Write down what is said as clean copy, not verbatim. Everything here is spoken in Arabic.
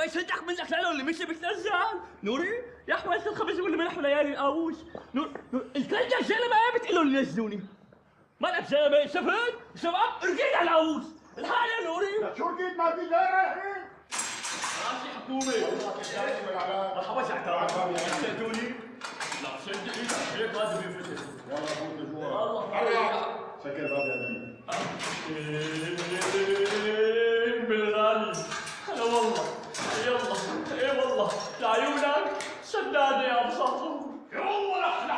يصدق منك لانه اللي مشي بتنزل نوري يا احمد انت الخبز واللي ملح ليالي القاووس نور الكلجه الزلمه ما بتقول له نزلوني مالك زلمه شفت شباب رقيت على القاووس الحال يا نوري شو رقيت ما في لا رايحين راسي حكومه مرحبا شعتان سالتوني لا شد ايدك هيك لازم ينفتح والله فوت جوا والله سكر باب يا بالغالي هلا والله يلا اي والله لعيونك سدادة يا ابو صاحب يا والله احلى